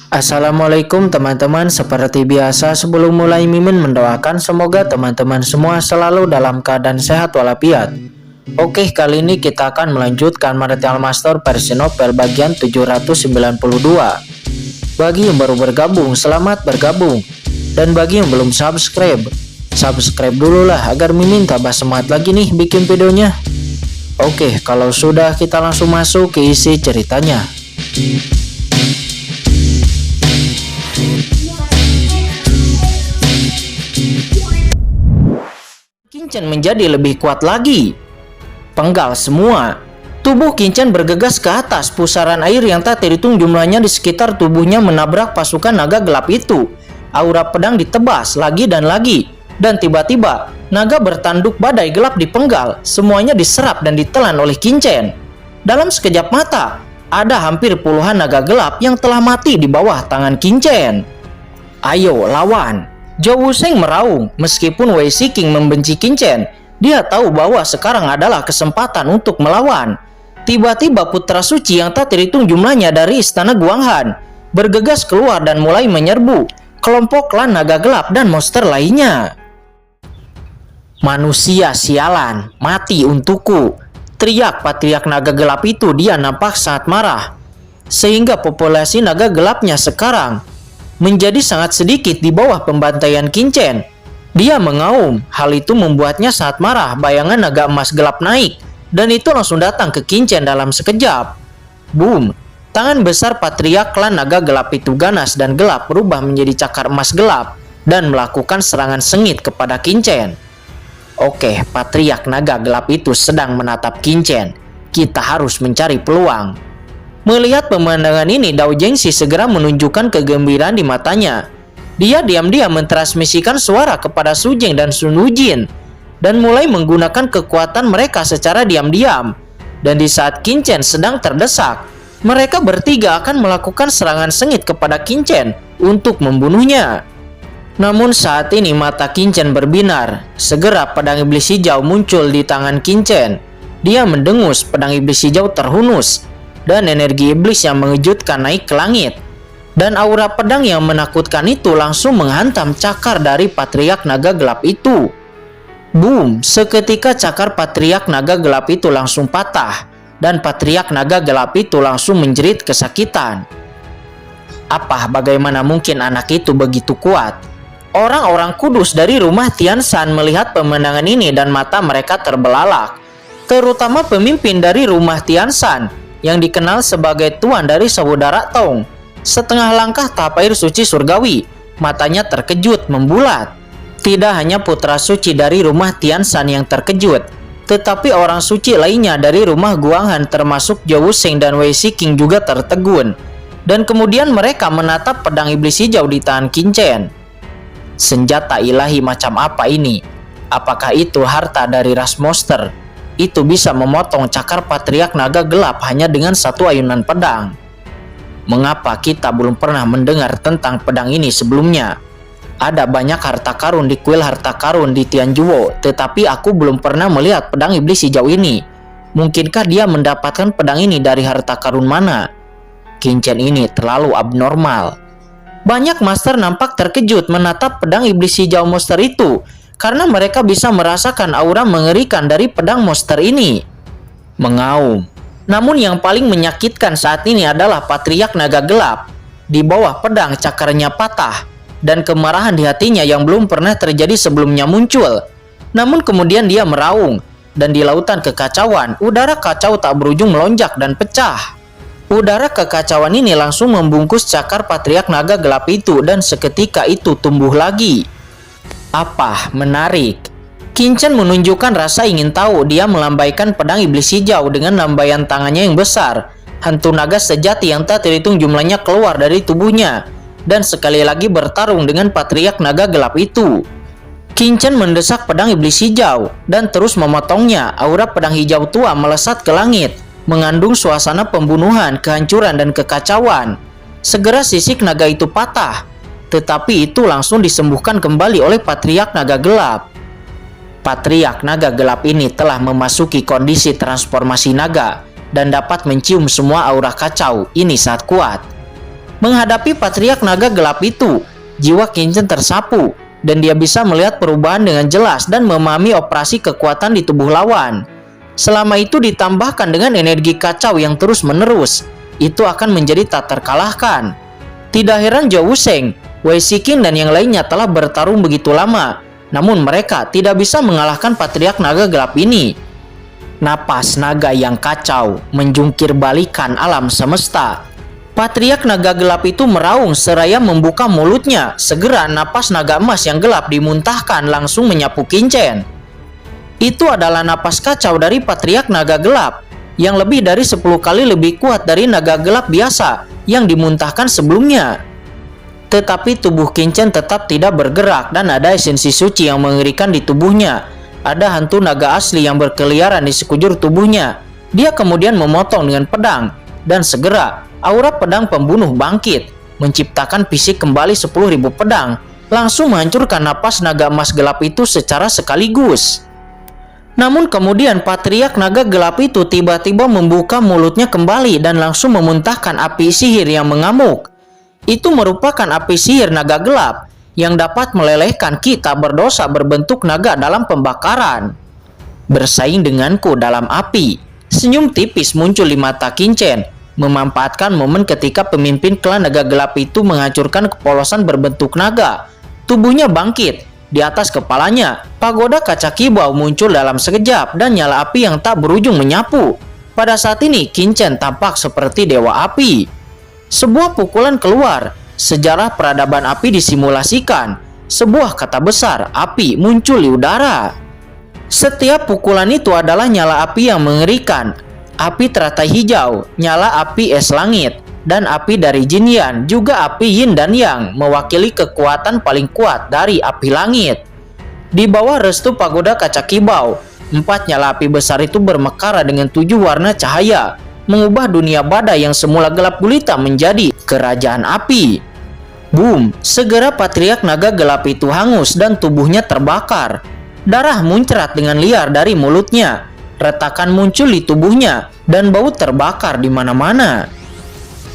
Assalamualaikum teman-teman, seperti biasa sebelum mulai Mimin mendoakan semoga teman-teman semua selalu dalam keadaan sehat walafiat. Oke, kali ini kita akan melanjutkan Martial Master versi novel bagian 792. Bagi yang baru bergabung, selamat bergabung. Dan bagi yang belum subscribe dulu lah agar Mimin tambah semangat lagi nih bikin videonya. Oke, kalau sudah kita langsung masuk ke isi ceritanya. Kincen menjadi lebih kuat lagi. Penggal semua. Tubuh Kincen bergegas ke atas. Pusaran air yang tak terhitung jumlahnya di sekitar tubuhnya menabrak pasukan naga gelap itu. Aura pedang ditebas lagi dan lagi. Dan tiba-tiba, naga bertanduk badai gelap dipenggal. Semuanya diserap dan ditelan oleh Kincen. Dalam sekejap mata, ada hampir puluhan naga gelap yang telah mati di bawah tangan Kincen. Ayo lawan. Zhou Wusheng meraung. Meskipun Wei Shiqing membenci Kincen, dia tahu bahwa sekarang adalah kesempatan untuk melawan. Tiba-tiba putra suci yang tak terhitung jumlahnya dari istana Guanghan bergegas keluar dan mulai menyerbu kelompok klan naga gelap dan monster lainnya. Manusia sialan, mati untukku, teriak patriark naga gelap itu. Dia nampak sangat marah, sehingga populasi naga gelapnya sekarang menjadi sangat sedikit di bawah pembantaian Kincen. Dia mengaum. Hal itu membuatnya sangat marah. Bayangan naga emas gelap naik, dan itu langsung datang ke Kincen dalam sekejap. Boom! Tangan besar patriark klan naga gelap itu ganas dan gelap berubah menjadi cakar emas gelap dan melakukan serangan sengit kepada Kincen. Oke, patriark naga gelap itu sedang menatap Kincen. Kita harus mencari peluang. Melihat pemandangan ini, Dao Jingxi segera menunjukkan kegembiraan di matanya. Dia diam-diam mentransmisikan suara kepada Su Jing dan Sun Wujin dan mulai menggunakan kekuatan mereka secara diam-diam. Dan di saat Kincen sedang terdesak, mereka bertiga akan melakukan serangan sengit kepada Kincen untuk membunuhnya. Namun saat ini mata Kincen berbinar. Segera pedang iblis hijau muncul di tangan Kincen. Dia mendengus, pedang iblis hijau terhunus dan energi iblis yang mengejutkan naik ke langit. Dan aura pedang yang menakutkan itu langsung menghantam cakar dari patriark naga gelap itu. Boom! Seketika cakar patriark naga gelap itu langsung patah. Dan patriark naga gelap itu langsung menjerit kesakitan. Bagaimana mungkin anak itu begitu kuat? Orang-orang kudus dari rumah Tianshan melihat pemandangan ini dan mata mereka terbelalak. Terutama pemimpin dari rumah Tianshan yang dikenal sebagai tuan dari saudara Tong. Setengah langkah tahap air suci surgawi, matanya terkejut membulat. Tidak hanya putra suci dari rumah Tianshan yang terkejut, tetapi orang suci lainnya dari rumah Guanghan termasuk Zhou Wusheng dan Wei Shiqing juga tertegun. Dan kemudian mereka menatap pedang iblis hijau di tangan Kincen. Senjata ilahi macam apa ini? Apakah itu harta dari ras monster? Itu bisa memotong cakar patriark naga gelap hanya dengan satu ayunan pedang. Mengapa kita belum pernah mendengar tentang pedang ini sebelumnya? Ada banyak harta karun di kuil harta karun di Tianjuo, tetapi aku belum pernah melihat pedang iblis hijau ini. Mungkinkah dia mendapatkan pedang ini dari harta karun mana? Kincen ini terlalu abnormal. Banyak master nampak terkejut menatap pedang iblis hijau monster itu, karena mereka bisa merasakan aura mengerikan dari pedang monster ini. Mengaum. Namun yang paling menyakitkan saat ini adalah patriark naga gelap. Di bawah pedang cakarnya patah, dan kemarahan di hatinya yang belum pernah terjadi sebelumnya muncul. Namun kemudian dia meraung, dan di lautan kekacauan, udara kacau tak berujung melonjak dan pecah. Udara kekacauan ini langsung membungkus cakar patriark naga gelap itu, dan seketika itu tumbuh lagi. Menarik. Kincen menunjukkan rasa ingin tahu. Dia melambaikan pedang iblis hijau dengan lambaian tangannya yang besar. Hantu naga sejati yang tak terhitung jumlahnya keluar dari tubuhnya dan sekali lagi bertarung dengan patriark naga gelap itu. Kincen mendesak pedang iblis hijau dan terus memotongnya. Aura pedang hijau tua melesat ke langit, mengandung suasana pembunuhan, kehancuran, dan kekacauan. Segera sisik naga itu patah, tetapi itu langsung disembuhkan kembali oleh patriark naga gelap. Patriark naga gelap ini telah memasuki kondisi transformasi naga dan dapat mencium semua aura kacau. Ini sangat kuat. Menghadapi Patriark Naga Gelap itu, jiwa Qingchen tersapu dan dia bisa melihat perubahan dengan jelas dan memahami operasi kekuatan di tubuh lawan. Selama itu ditambahkan dengan energi kacau yang terus-menerus, itu akan menjadi tak terkalahkan. Tidak heran Zhou Wusheng, Wei Shiqing dan yang lainnya telah bertarung begitu lama, namun mereka tidak bisa mengalahkan Patriark Naga Gelap ini. Napas naga yang kacau menjungkir balikan alam semesta. Patriark Naga Gelap itu meraung seraya membuka mulutnya. Segera napas naga emas yang gelap dimuntahkan langsung menyapu Qingchen. Itu adalah napas kacau dari Patriark Naga Gelap yang lebih dari 10 kali lebih kuat dari naga gelap biasa yang dimuntahkan sebelumnya. Tetapi tubuh Qingchen tetap tidak bergerak dan ada esensi suci yang mengerikan di tubuhnya. Ada hantu naga asli yang berkeliaran di sekujur tubuhnya. Dia kemudian memotong dengan pedang dan segera aura pedang pembunuh bangkit, menciptakan fisik kembali 10.000 pedang, langsung menghancurkan napas naga emas gelap itu secara sekaligus. Namun kemudian Patriark Naga Gelap itu tiba-tiba membuka mulutnya kembali dan langsung memuntahkan api sihir yang mengamuk. Itu merupakan api sihir naga gelap yang dapat melelehkan kita berdosa berbentuk naga dalam pembakaran. Bersaing denganku dalam api. Senyum tipis muncul di mata Qingchen, memanfaatkan momen ketika pemimpin klan naga gelap itu menghancurkan kepolosan berbentuk naga. Tubuhnya bangkit. Di atas kepalanya, pagoda kaca kibau muncul dalam sekejap dan nyala api yang tak berujung menyapu. Pada saat ini, Qingchen tampak seperti dewa api. Sebuah pukulan keluar, sejarah peradaban api disimulasikan. Sebuah kata besar, api, muncul di udara. Setiap pukulan itu adalah nyala api yang mengerikan. Api teratai hijau, nyala api es langit, dan api dari Jin Yan, juga api Yin dan Yang, mewakili kekuatan paling kuat dari api langit. Di bawah restu pagoda kaca kibau, 4 nyala api besar itu bermekara dengan 7 warna cahaya, mengubah dunia badai yang semula gelap gulita menjadi kerajaan api. Boom! Segera Patriark Naga Gelap itu hangus dan tubuhnya terbakar. Darah muncrat dengan liar dari mulutnya. Retakan muncul di tubuhnya dan bau terbakar di mana-mana.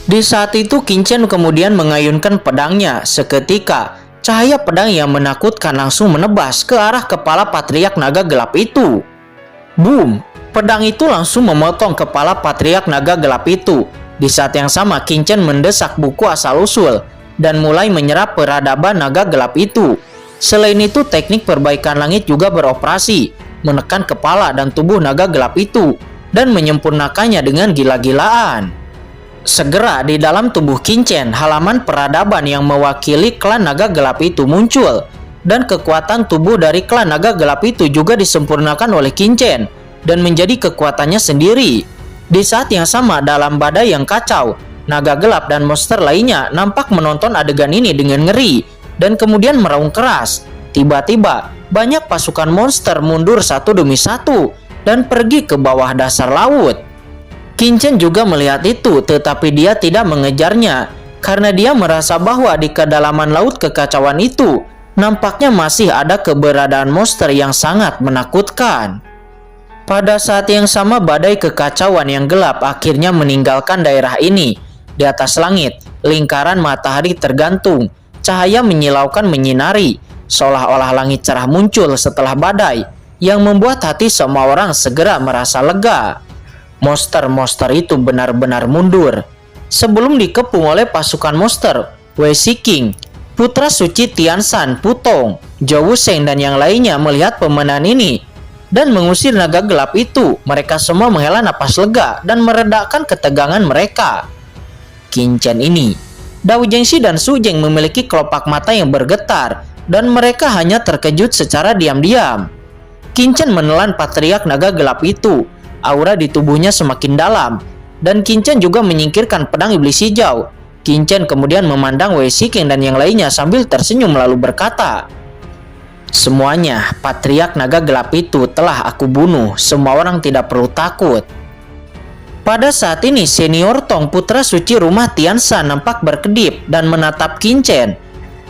Di saat itu Qingchen kemudian mengayunkan pedangnya. Seketika cahaya pedang yang menakutkan langsung menebas ke arah kepala Patriark Naga Gelap itu. Boom! Pedang itu langsung memotong kepala Patriark Naga Gelap itu. Di saat yang sama Qingchen mendesak buku asal-usul dan mulai menyerap peradaban naga gelap itu. Selain itu teknik perbaikan langit juga beroperasi, menekan kepala dan tubuh naga gelap itu dan menyempurnakannya dengan gila-gilaan. Segera di dalam tubuh Qingchen, halaman peradaban yang mewakili klan naga gelap itu muncul, dan kekuatan tubuh dari klan naga gelap itu juga disempurnakan oleh Qingchen dan menjadi kekuatannya sendiri. Di saat yang sama dalam badai yang kacau, naga gelap dan monster lainnya nampak menonton adegan ini dengan ngeri dan kemudian meraung keras. Tiba-tiba banyak pasukan monster mundur satu demi satu dan pergi ke bawah dasar laut. Qingchen juga melihat itu, tetapi dia tidak mengejarnya karena dia merasa bahwa di kedalaman laut kekacauan itu nampaknya masih ada keberadaan monster yang sangat menakutkan. Pada saat yang sama badai kekacauan yang gelap akhirnya meninggalkan daerah ini. Di atas langit, lingkaran matahari tergantung, cahaya menyilaukan menyinari, seolah-olah langit cerah muncul setelah badai yang membuat hati semua orang segera merasa lega. Monster-monster itu benar-benar mundur. Sebelum dikepung oleh pasukan monster, Wei Shiqing, putra suci Tianshan, Putong, Zhou Wusheng dan yang lainnya melihat pemenang ini dan mengusir naga gelap itu. Mereka semua menghela napas lega dan meredakan ketegangan mereka. Qingchen ini, Dao Jiangxi dan Su Jing memiliki kelopak mata yang bergetar dan mereka hanya terkejut secara diam-diam. Qingchen menelan Patriark Naga Gelap itu. Aura di tubuhnya semakin dalam, dan Qingchen juga menyingkirkan pedang iblis hijau. Qingchen kemudian memandang Wei Shiqing dan yang lainnya sambil tersenyum lalu berkata, "Semuanya, Patriark Naga Gelap itu telah aku bunuh. Semua orang tidak perlu takut." Pada saat ini senior Tong, putra suci rumah Tianshan, nampak berkedip dan menatap Qingchen.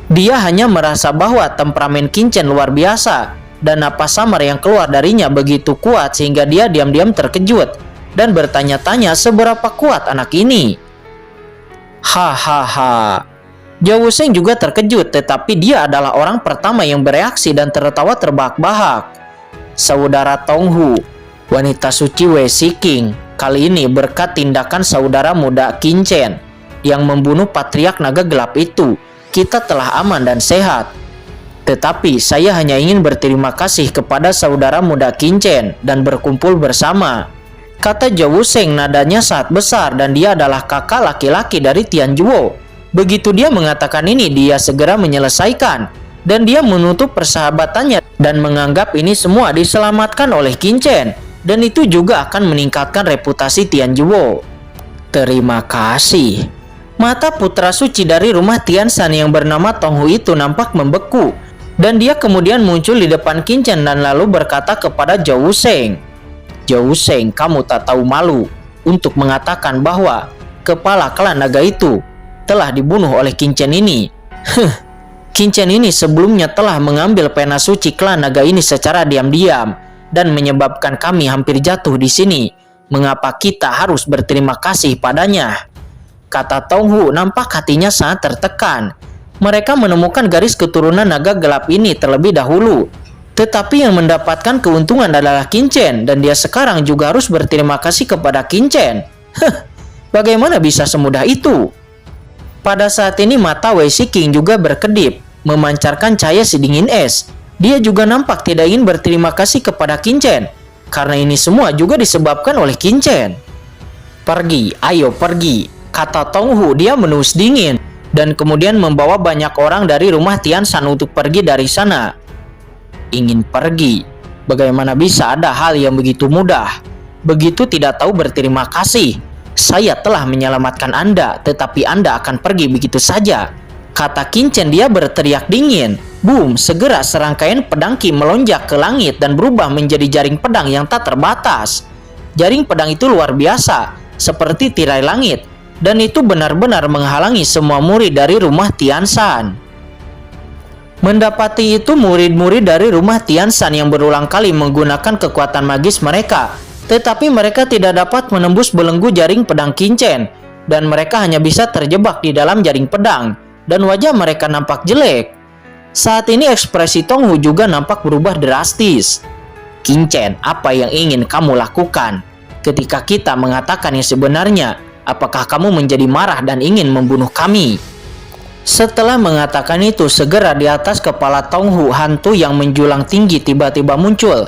Dia hanya merasa bahwa temperamen Qingchen luar biasa dan napas samar yang keluar darinya begitu kuat sehingga dia diam-diam terkejut dan bertanya-tanya seberapa kuat anak ini. Hahaha. Zhao Wusheng juga terkejut, tetapi dia adalah orang pertama yang bereaksi dan tertawa terbahak-bahak. Saudara Tonghu, wanita suci Wei Shiqing, kali ini berkat tindakan saudara muda Qin Chen yang membunuh Patriark Naga Gelap itu, kita telah aman dan sehat. Tetapi saya hanya ingin berterima kasih kepada saudara muda Qin Chen dan berkumpul bersama. Kata Zhao Wusheng nadanya sangat besar dan dia adalah kakak laki-laki dari Tian Zhuo. Begitu dia mengatakan ini, dia segera menyelesaikan dan dia menutup persahabatannya dan menganggap ini semua diselamatkan oleh Qin Chen dan itu juga akan meningkatkan reputasi Tian Zhuo. Terima kasih. Mata putra suci dari rumah Tianshan yang bernama Tonghu itu nampak membeku dan dia kemudian muncul di depan Qin Chen dan lalu berkata kepada Zhao Wusheng, "Zhao Wusheng, kamu tak tahu malu untuk mengatakan bahwa kepala klan naga itu telah dibunuh oleh Qin Chen ini. Qin Chen ini sebelumnya telah mengambil pena suci klan naga ini secara diam-diam dan menyebabkan kami hampir jatuh di sini. Mengapa kita harus berterima kasih padanya?" Kata Tonghu nampak hatinya sangat tertekan. Mereka menemukan garis keturunan naga gelap ini terlebih dahulu. Tetapi yang mendapatkan keuntungan adalah Qin Chen dan dia sekarang juga harus berterima kasih kepada Qin Chen. Bagaimana bisa semudah itu? Pada saat ini mata Wei Shiqing juga berkedip, memancarkan cahaya sedingin es. Dia juga nampak tidak ingin berterima kasih kepada Qin Chen, karena ini semua juga disebabkan oleh Qin Chen. "Pergi, ayo pergi," kata Tonghu. Dia menus dingin, dan kemudian membawa banyak orang dari rumah Tianshan untuk pergi dari sana. Ingin pergi? Bagaimana bisa ada hal yang begitu mudah? Begitu tidak tahu berterima kasih. Saya telah menyelamatkan Anda, tetapi Anda akan pergi begitu saja, kata Qin Chen. Dia berteriak dingin. Boom, segera serangkaian pedang Qi melonjak ke langit dan berubah menjadi jaring pedang yang tak terbatas. Jaring pedang itu luar biasa, seperti tirai langit, dan itu benar-benar menghalangi semua murid dari rumah Tianshan. Mendapati itu, murid-murid dari rumah Tianshan yang berulang kali menggunakan kekuatan magis mereka, tetapi mereka tidak dapat menembus belenggu jaring pedang Qin Chen, dan mereka hanya bisa terjebak di dalam jaring pedang, dan wajah mereka nampak jelek. Saat ini ekspresi Tonghu juga nampak berubah drastis. "Qin Chen, apa yang ingin kamu lakukan? Ketika kita mengatakan yang sebenarnya, apakah kamu menjadi marah dan ingin membunuh kami?" Setelah mengatakan itu, segera di atas kepala Tonghu, hantu yang menjulang tinggi tiba-tiba muncul.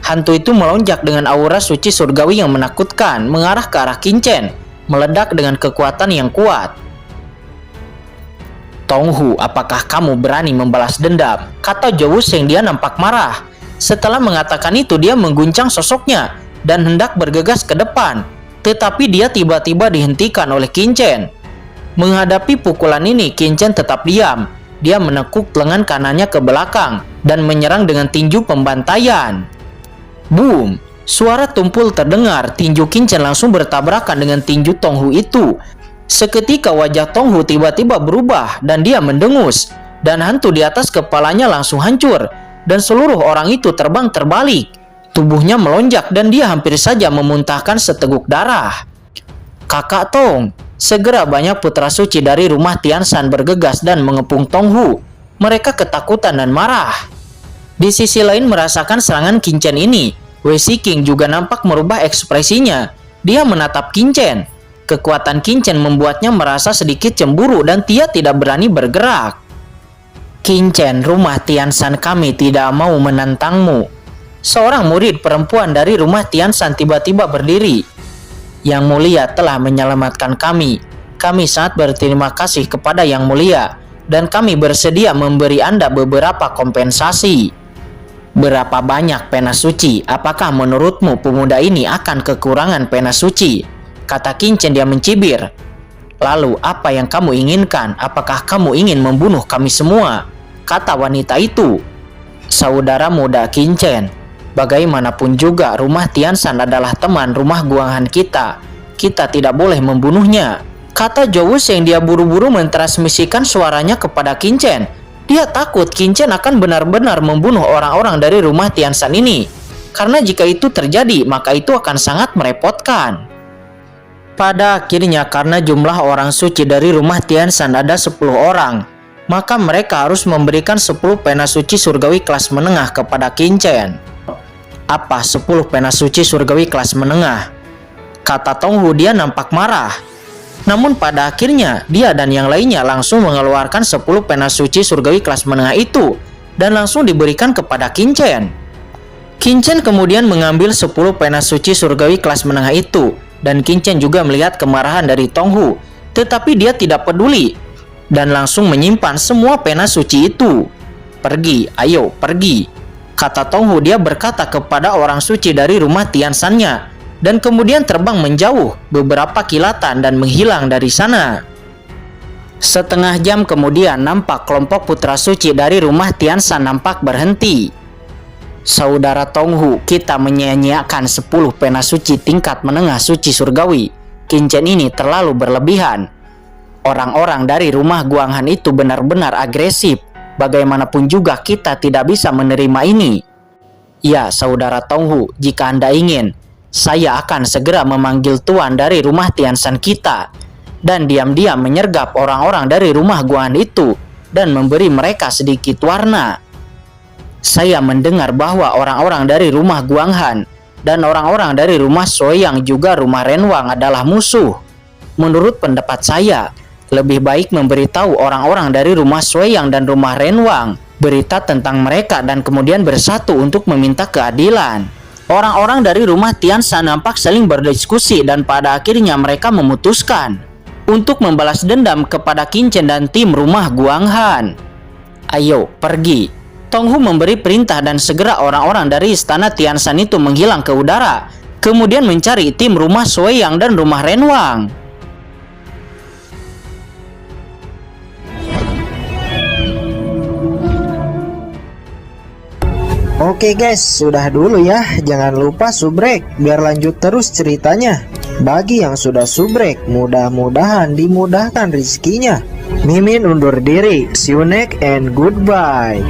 Hantu itu melonjak dengan aura suci surgawi yang menakutkan, mengarah ke arah Qin Chen, meledak dengan kekuatan yang kuat. "Tonghu, apakah kamu berani membalas dendam?" kata Zhao Wusheng. Dia nampak marah. Setelah mengatakan itu, dia mengguncang sosoknya dan hendak bergegas ke depan, tetapi dia tiba-tiba dihentikan oleh Qin Chen. Menghadapi pukulan ini, Qin Chen tetap diam. Dia menekuk lengan kanannya ke belakang dan menyerang dengan tinju pembantaian. Boom! Suara tumpul terdengar. Tinju Qin Chen langsung bertabrakan dengan tinju Tonghu itu. Seketika wajah Tonghu tiba-tiba berubah dan dia mendengus, dan hantu di atas kepalanya langsung hancur, dan seluruh orang itu terbang terbalik. Tubuhnya melonjak dan dia hampir saja memuntahkan seteguk darah. "Kakak Tong!" Segera banyak putra suci dari rumah Tianshan bergegas dan mengepung Tonghu. Mereka ketakutan dan marah. Di sisi lain, merasakan serangan Qin Chen ini, Wei Shiqing juga nampak merubah ekspresinya. Dia menatap Qin Chen. Kekuatan Qin Chen membuatnya merasa sedikit cemburu dan dia tidak berani bergerak. "Qin Chen, rumah Tianshan kami tidak mau menantangmu." Seorang murid perempuan dari rumah Tianshan tiba-tiba berdiri. "Yang Mulia telah menyelamatkan kami. Kami sangat berterima kasih kepada Yang Mulia, dan kami bersedia memberi Anda beberapa kompensasi." "Berapa banyak pena suci? Apakah menurutmu pemuda ini akan kekurangan pena suci?" kata Qin Chen. Dia mencibir. "Lalu apa yang kamu inginkan? Apakah kamu ingin membunuh kami semua?" kata wanita itu. "Saudara muda Qin Chen, bagaimanapun juga rumah Tianshan adalah teman rumah guangan kita. Kita tidak boleh membunuhnya," kata Zhao Wusheng. Dia buru-buru mentransmisikan suaranya kepada Qin Chen. Dia takut Qin Chen akan benar-benar membunuh orang-orang dari rumah Tianshan ini. Karena jika itu terjadi, maka itu akan sangat merepotkan. Pada akhirnya karena jumlah orang suci dari rumah Tianshan ada 10 orang, maka mereka harus memberikan 10 pena suci surgawi kelas menengah kepada Qin Chen. Apa 10 pena suci surgawi kelas menengah? Kata Tong Hu, dia nampak marah. Namun pada akhirnya dia dan yang lainnya langsung mengeluarkan 10 pena suci surgawi kelas menengah itu dan langsung diberikan kepada Qin Chen. Qin Chen kemudian mengambil 10 pena suci surgawi kelas menengah itu, dan Qin Chen juga melihat kemarahan dari Tong Hu, tetapi dia tidak peduli dan langsung menyimpan semua pena suci itu. Pergi, ayo pergi, kata Tong Hu. Dia berkata kepada orang suci dari rumah Tianshan-nya, dan kemudian terbang menjauh beberapa kilatan dan menghilang dari sana. Setengah jam kemudian nampak kelompok putra suci dari rumah Tianshan nampak berhenti. Saudara Tong Hu, kita menyia-nyiakan 10 pena suci tingkat menengah suci surgawi. Qin Chen ini terlalu berlebihan. Orang-orang dari rumah Guanghan itu benar-benar agresif. Bagaimanapun juga kita tidak bisa menerima ini. Ya, saudara Tong Hu, jika Anda ingin, saya akan segera memanggil tuan dari rumah Tianshan kita dan diam-diam menyergap orang-orang dari rumah Guanghan itu dan memberi mereka sedikit warna. Saya mendengar bahwa orang-orang dari rumah Guanghan dan orang-orang dari rumah Soyang juga rumah Renwang adalah musuh. Menurut pendapat saya, lebih baik memberitahu orang-orang dari rumah Soyang dan rumah Renwang berita tentang mereka dan kemudian bersatu untuk meminta keadilan. Orang-orang dari rumah Tianshan nampak saling berdiskusi dan pada akhirnya mereka memutuskan untuk membalas dendam kepada Qin Chen dan tim rumah Guanghan. Ayo, pergi. Tong Hu memberi perintah dan segera orang-orang dari istana Tianshan itu menghilang ke udara, kemudian mencari tim rumah Soyang dan rumah Renwang. Oke guys, sudah dulu ya. Jangan lupa subrek biar lanjut terus ceritanya. Bagi yang sudah subrek, mudah-mudahan dimudahkan rezekinya. Mimin undur diri. See you next and goodbye.